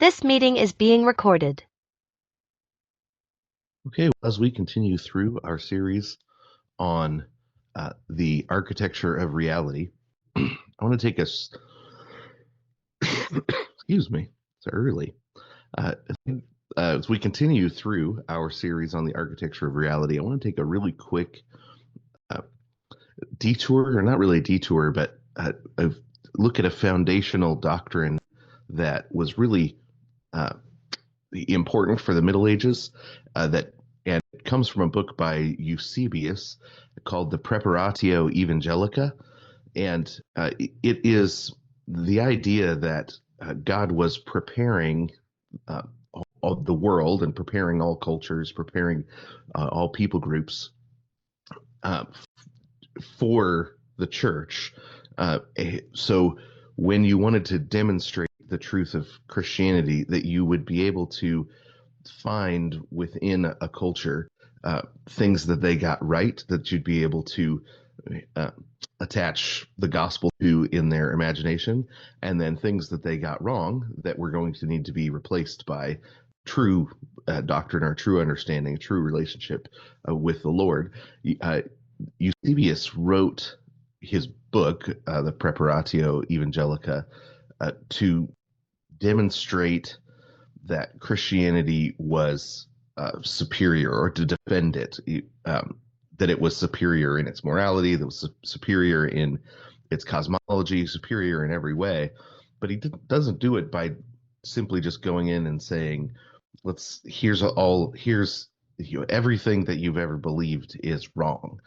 This meeting is being recorded. Okay, as we continue through our series on the architecture of reality, I want to take us, excuse me, it's early. As we continue through our series on the architecture of reality, I want to take a really quick detour, or not really a detour, but a look at a foundational doctrine that was really important for the Middle Ages, and it comes from a book by Eusebius called the Preparatio Evangelica, and it is the idea that God was preparing all the world and preparing all cultures, preparing all people groups for the church. So when you wanted to demonstrate the truth of Christianity, that you would be able to find within a culture things that they got right, that you'd be able to attach the gospel to in their imagination, and then things that they got wrong that were going to need to be replaced by true doctrine or true understanding, true relationship with the Lord. Eusebius wrote his book, the Preparatio Evangelica, to demonstrate that Christianity was superior, or to defend it, that it was superior in its morality, that was superior in its cosmology, superior in every way. But he doesn't do it by simply just going in and saying, here's everything that you've ever believed is wrong.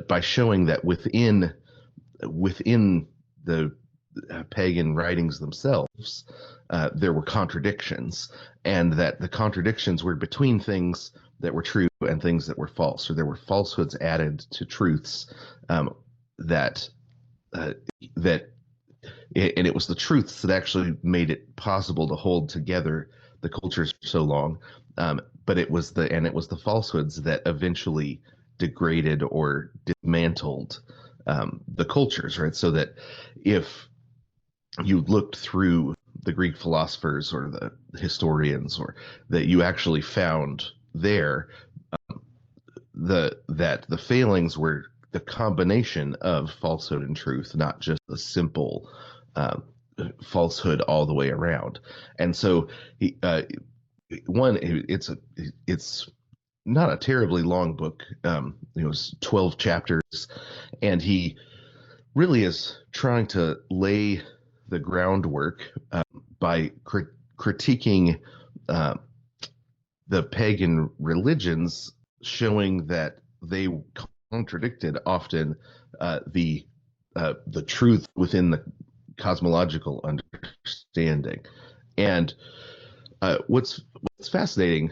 By showing that within the pagan writings themselves, there were contradictions, and that the contradictions were between things that were true and things that were false, or there were falsehoods added to truths, that and it was the truths that actually made it possible to hold together the cultures for so long. But it was the falsehoods that eventually degraded or dismantled the cultures, right? So that if you looked through the Greek philosophers or the historians, or that you actually found there that the failings were the combination of falsehood and truth, not just a simple falsehood all the way around. And so, it's not a terribly long book. It was 12 chapters, and he really is trying to lay the groundwork by critiquing the pagan religions, showing that they contradicted often the truth within the cosmological understanding. And what's fascinating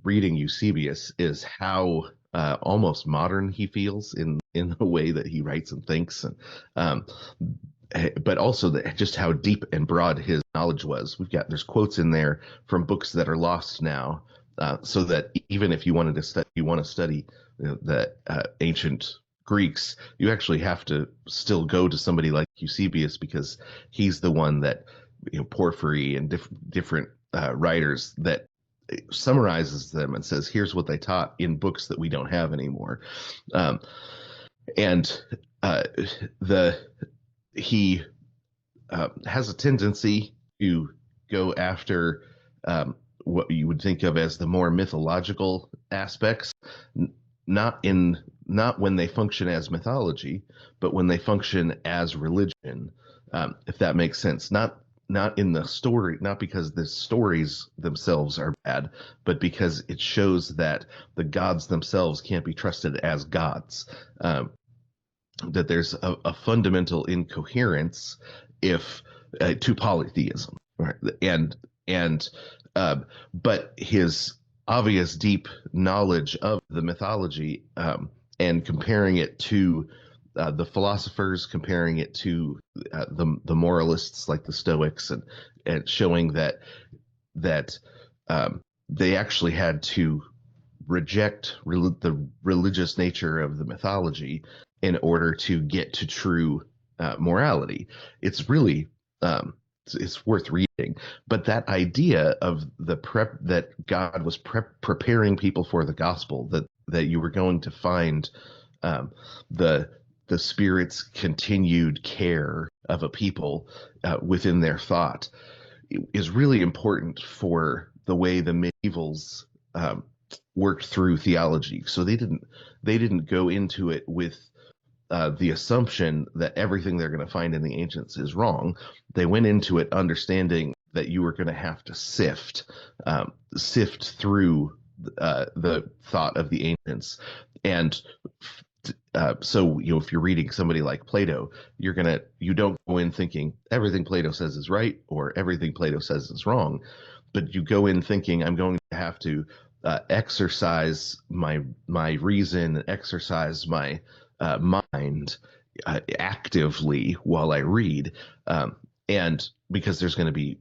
reading Eusebius is how almost modern he feels in the way that he writes and thinks, and but also just how deep and broad his knowledge was. There's quotes in there from books that are lost now, so that even if you want to study the ancient Greeks, you actually have to still go to somebody like Eusebius, because he's the one that, Porphyry and different writers, that summarizes them and says, here's what they taught in books that we don't have anymore. And he has a tendency to go after what you would think of as the more mythological aspects, not when they function as mythology, but when they function as religion, if that makes sense. Not in the story, not because the stories themselves are bad, but because it shows that the gods themselves can't be trusted as gods. That there's a fundamental incoherence to polytheism, right? But his obvious deep knowledge of the mythology, and comparing it to the philosophers, comparing it to the moralists like the Stoics, and showing that they actually had to reject the religious nature of the mythology in order to get to true morality. It's really it's worth reading. But that idea of the prep that God was preparing people for the gospel, that you were going to find um, the the Spirit's continued care of a people within their thought, is really important for the way the medievals um, worked through theology. So they didn't go into it with the assumption that everything they're going to find in the ancients is wrong. They went into it understanding that you were going to have to sift through the thought of the ancients. And so, if you're reading somebody like Plato, you don't go in thinking everything Plato says is right or everything Plato says is wrong, but you go in thinking I'm going to have to exercise my reason, exercise my mind actively while I read, and because there's going to be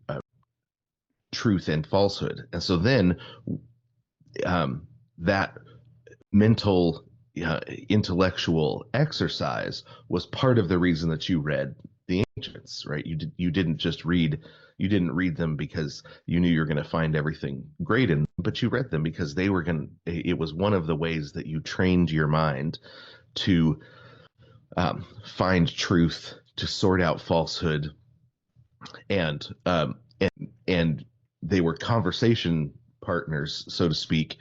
truth and falsehood, and so then that mental intellectual exercise was part of the reason that you read the ancients, right? You didn't just read you didn't read them because you knew you were going to find everything great in them, but you read them because it was one of the ways that you trained your mind to find truth, to sort out falsehood, and and they were conversation partners, so to speak,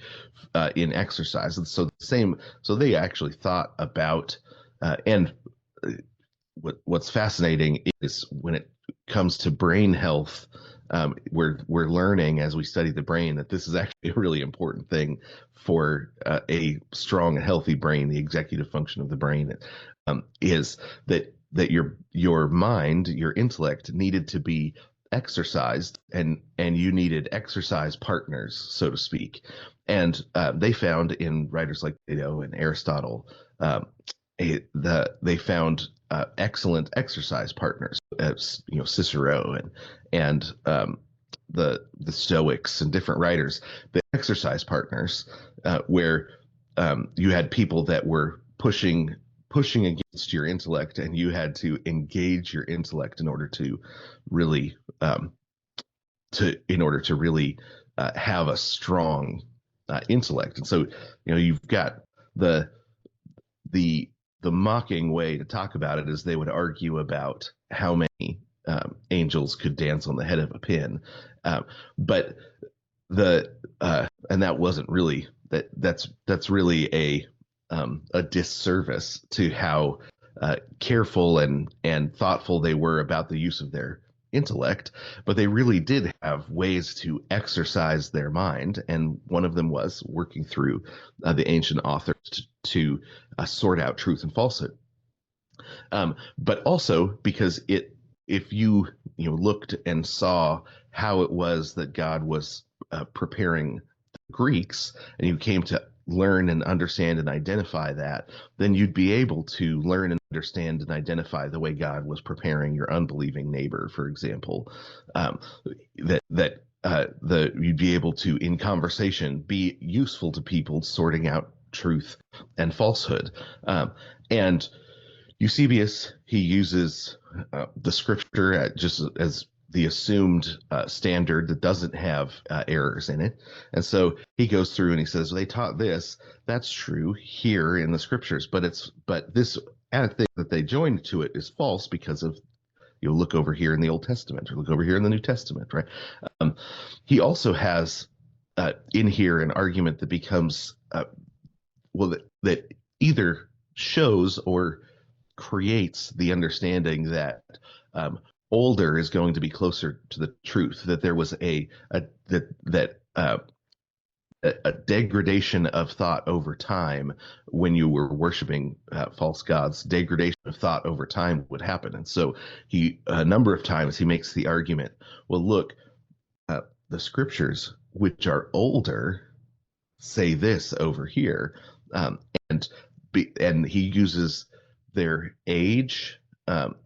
in exercise. And so they actually thought about, and what's fascinating is when it comes to brain health, we're learning as we study the brain that this is actually a really important thing for a strong and healthy brain. The executive function of the brain is that your mind, your intellect needed to be exercised, and you needed exercise partners, so to speak. And they found in writers like Plato and Aristotle, they found excellent exercise partners, as Cicero and the Stoics and different writers. The exercise partners, where you had people that were pushing against your intellect, and you had to engage your intellect in order to really have a strong intellect. And so you've got the the the mocking way to talk about it is they would argue about how many angels could dance on the head of a pin, but the and that wasn't really that's really a disservice to how careful and thoughtful they were about the use of their intellect. But they really did have ways to exercise their mind, and one of them was working through the ancient authors to sort out truth and falsehood. But also because if you looked and saw how it was that God was preparing the Greeks, and you came to learn and understand and identify that, then you'd be able to learn and understand and identify the way God was preparing your unbelieving neighbor, for example. You'd be able to, in conversation, be useful to people sorting out truth and falsehood. And Eusebius, he uses the scripture just as the assumed standard that doesn't have errors in it. And so he goes through and he says, they taught this. That's true here in the scriptures, but this added thing that they joined to it is false because of, look over here in the Old Testament or look over here in the New Testament, right? He also has in here an argument that becomes, that either shows or creates the understanding that older is going to be closer to the truth, that there was a degradation of thought over time. When you were worshiping false gods, degradation of thought over time would happen. And so a number of times he makes the argument, well, look, the scriptures, which are older, say this over here. And he uses their age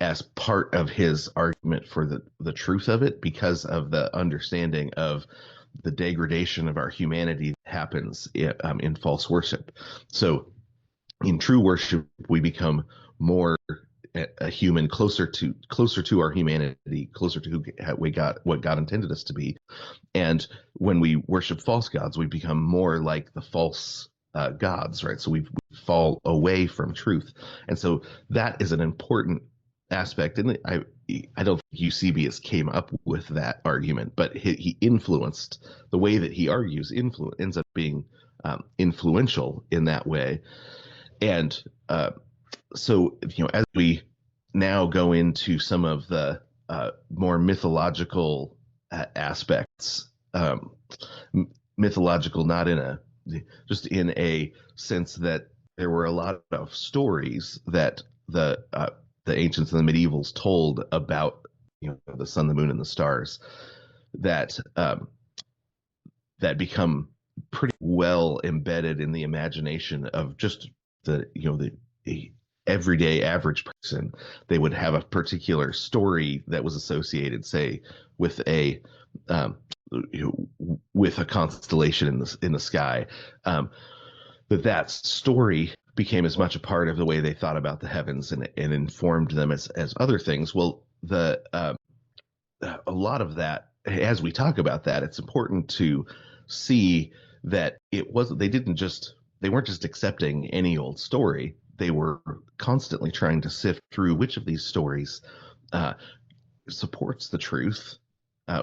as part of his argument for the truth of it, because of the understanding of the degradation of our humanity that happens in false worship. So in true worship, we become more a human closer to our humanity, closer to who we got what God intended us to be. And when we worship false gods, we become more like the false gods, right? So we fall away from truth, and so that is an important aspect. And I don't think Eusebius came up with that argument, but he influenced the way that he argues. Ends up being influential in that way, and so as we now go into some of the more mythological aspects, mythological not in a just in a sense that there were a lot of stories that the ancients and the medievals told about the sun, the moon, and the stars that that become pretty well embedded in the imagination of just the everyday average person. They would have a particular story that was associated, say, with a with a constellation in the sky. That story became as much a part of the way they thought about the heavens and informed them as other things. Well, a lot of that, as we talk about that, it's important to see that they weren't just accepting any old story. They were constantly trying to sift through which of these stories supports the truth,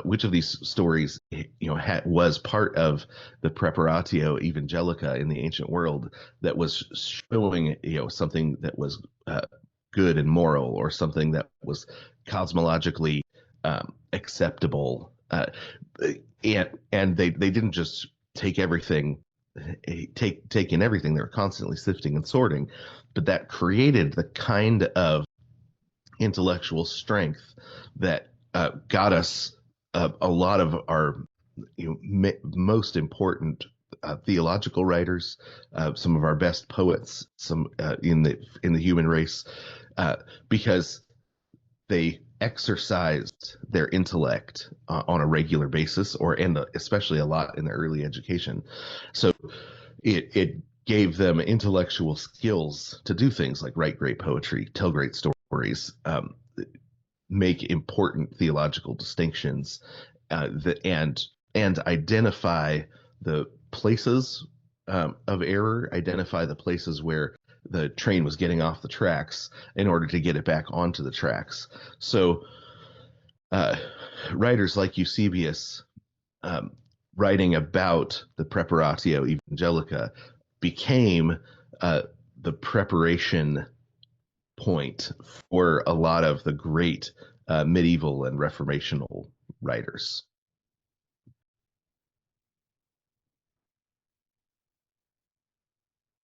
which of these stories was part of the Preparatio Evangelica in the ancient world that was showing something that was good and moral, or something that was cosmologically acceptable, and they didn't just take everything, take in everything. They were constantly sifting and sorting, but that created the kind of intellectual strength that got us a lot of our most important theological writers, some of our best poets, some in the human race, because they exercised their intellect on a regular basis, and especially a lot in the early education. So it gave them intellectual skills to do things like write great poetry, tell great stories, make important theological distinctions, and identify the places of error, identify the places where the train was getting off the tracks in order to get it back onto the tracks. So writers like Eusebius, writing about the Preparatio Evangelica, became the preparation point for a lot of the great medieval and reformational writers.